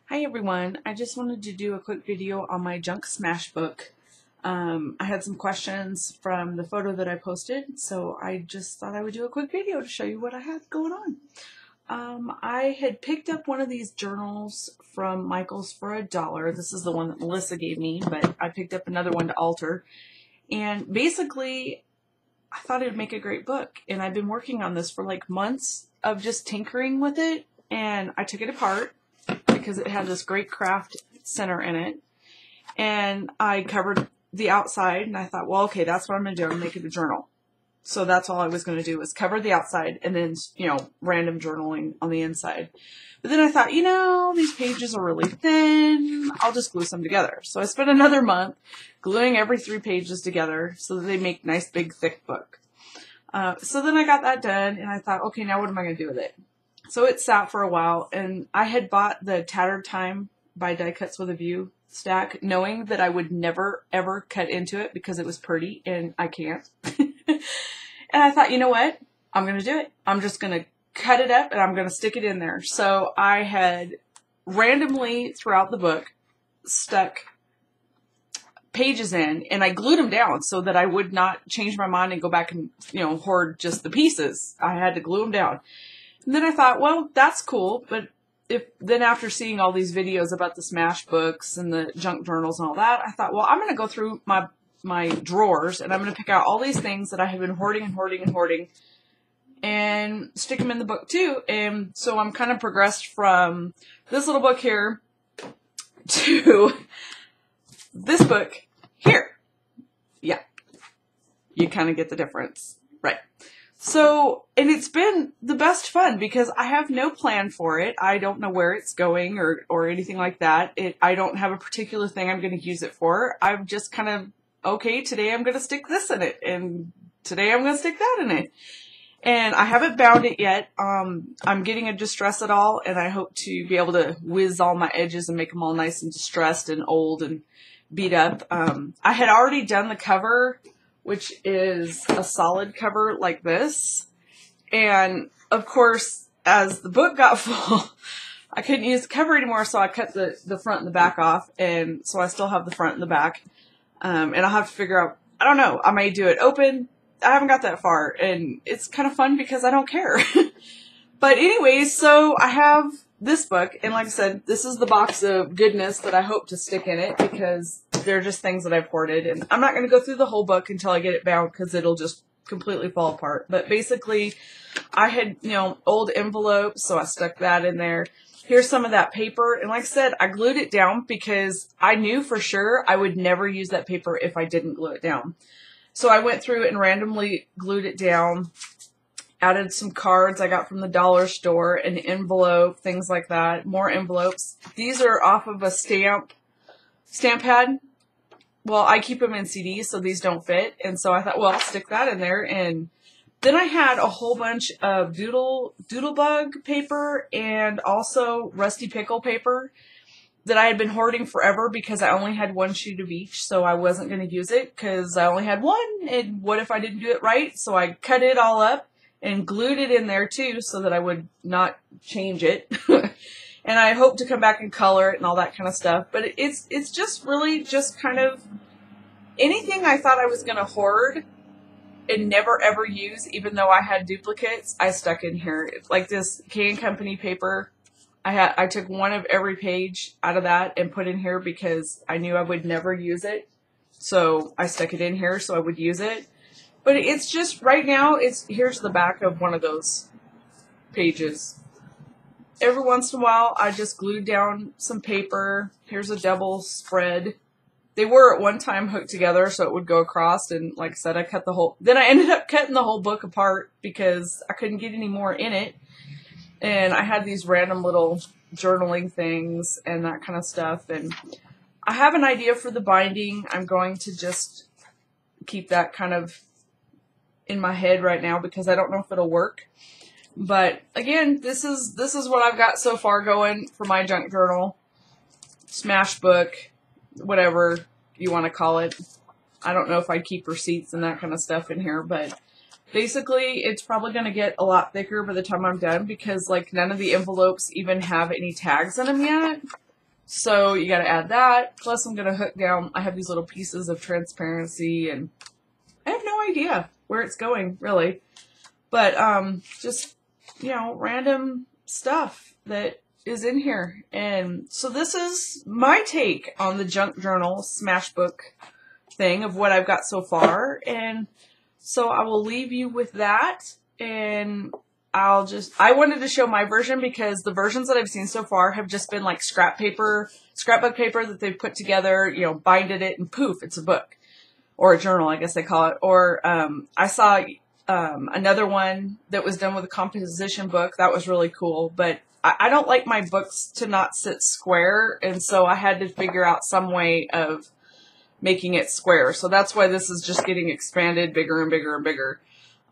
Hi everyone, I just wanted to do a quick video on my junk smash book. I had some questions from the photo that I posted, so I just thought I would do a quick video to show you what I had going on. I had picked up one of these journals from Michael's for $1. This is the one that Melissa gave me, but I picked up another one to alter. And basically, I thought it would make a great book, and I've been working on this for like months of just tinkering with it, and I took it apart because it had this great craft center in it, and I covered the outside, and I thought, well, okay, that's what I'm going to do. I'm going to make it a journal. So that's all I was going to do, was cover the outside and then, random journaling on the inside. But then I thought, these pages are really thin. I'll just glue some together. So I spent another month gluing every 3 pages together so that they make nice, big, thick book. So then I got that done, and I thought, okay, now what am I going to do with it? So it sat for a while, and I had bought the Tattered Time by Die Cuts with a View stack, knowing that I would never, ever cut into it because it was pretty, and I can't. And I thought, you know what? I'm going to do it. I'm just going to cut it up, and I'm going to stick it in there. So I had randomly, throughout the book, stuck pages in, and I glued them down so that I would not change my mind and go back and, hoard just the pieces. I had to glue them down. And then I thought, well, that's cool, but then after seeing all these videos about the smash books and the junk journals and all that, I thought, well, I'm going to go through my drawers, and I'm going to pick out all these things that I have been hoarding and stick them in the book too. And so I'm kind of progressed from this little book here to this book here. Yeah, you kind of get the difference, right? So, and it's been the best fun because I have no plan for it. I don't know where it's going or anything like that. I don't have a particular thing I'm going to use it for. I'm just kind of, okay, today I'm going to stick this in it, and today I'm going to stick that in it. And I haven't bound it yet. I'm getting a Distress It All, and I hope to be able to whiz all my edges and make them all nice and distressed and old and beat up. I had already done the cover, which is a solid cover like this. And of course, as the book got full, I couldn't use the cover anymore, so I cut the front and the back off, and so I still have the front and the back. And I'll have to figure out, I don't know, I may do it open. I haven't got that far, and it's kind of fun because I don't care. But anyways, so I have this book, and like I said, this is the box of goodness that I hope to stick in it because they're just things that I've hoarded, and I'm not going to go through the whole book until I get it bound because it'll just completely fall apart. But basically, I had, old envelopes, so I stuck that in there. Here's some of that paper, and like I said, I glued it down because I knew for sure I would never use that paper if I didn't glue it down. So I went through and randomly glued it down, added some cards I got from the dollar store, an envelope, things like that, more envelopes. These are off of a stamp pad. Well, I keep them in CDs, so these don't fit. And so I thought, well, I'll stick that in there. And then I had a whole bunch of Doodlebug paper and also Rusty Pickle paper that I had been hoarding forever because I only had 1 sheet of each, so I wasn't going to use it because I only had 1, and what if I didn't do it right? So I cut it all up and glued it in there too so that I would not change it. And I hope to come back and color it and all that kind of stuff. But it's just really just kind of anything I thought I was going to hoard and never ever use, even though I had duplicates, I stuck in here. It's like this K & Company paper. I took one of every page out of that and put in here because I knew I would never use it. So I stuck it in here so I would use it. But it's just, right now, here's the back of one of those pages. Every once in a while, I just glued down some paper. Here's a double spread. They were at one time hooked together so it would go across, and like I said, then I ended up cutting the whole book apart because I couldn't get any more in it. And I had these random little journaling things and that kind of stuff. And I have an idea for the binding. I'm going to just keep that kind of in my head right now because I don't know if it'll work. But again, this is what I've got so far going for my junk journal, smash book, whatever you want to call it. I don't know if I'd keep receipts and that kind of stuff in here, but basically it's probably going to get a lot thicker by the time I'm done because like none of the envelopes even have any tags in them yet. So you got to add that. Plus I'm going to hook down, I have these little pieces of transparency, and I have no idea where it's going, really. But just, you know, random stuff that is in here. And so this is my take on the Junk Journal Smashbook thing of what I've got so far. And so I will leave you with that. And I wanted to show my version because the versions that I've seen so far have just been like scrapbook paper that they've put together, you know, binded it, and poof, it's a book. Or a journal, I guess they call it. Or I saw another one that was done with a composition book. That was really cool. But I don't like my books to not sit square, and so I had to figure out some way of making it square. So that's why this is just getting expanded bigger and bigger and bigger.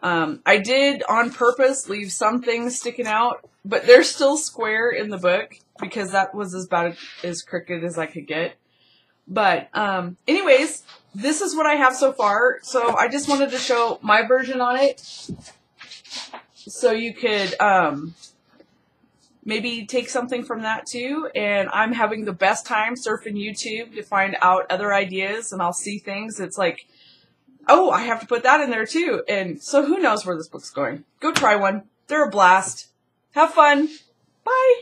I did on purpose leave some things sticking out, but they're still square in the book because that was about as crooked as I could get. But anyways, this is what I have so far. So I just wanted to show my version on it so you could maybe take something from that too. And I'm having the best time surfing YouTube to find out other ideas, and I'll see things. It's like, oh, I have to put that in there too. And so who knows where this book's going. Go try one. They're a blast. Have fun. Bye.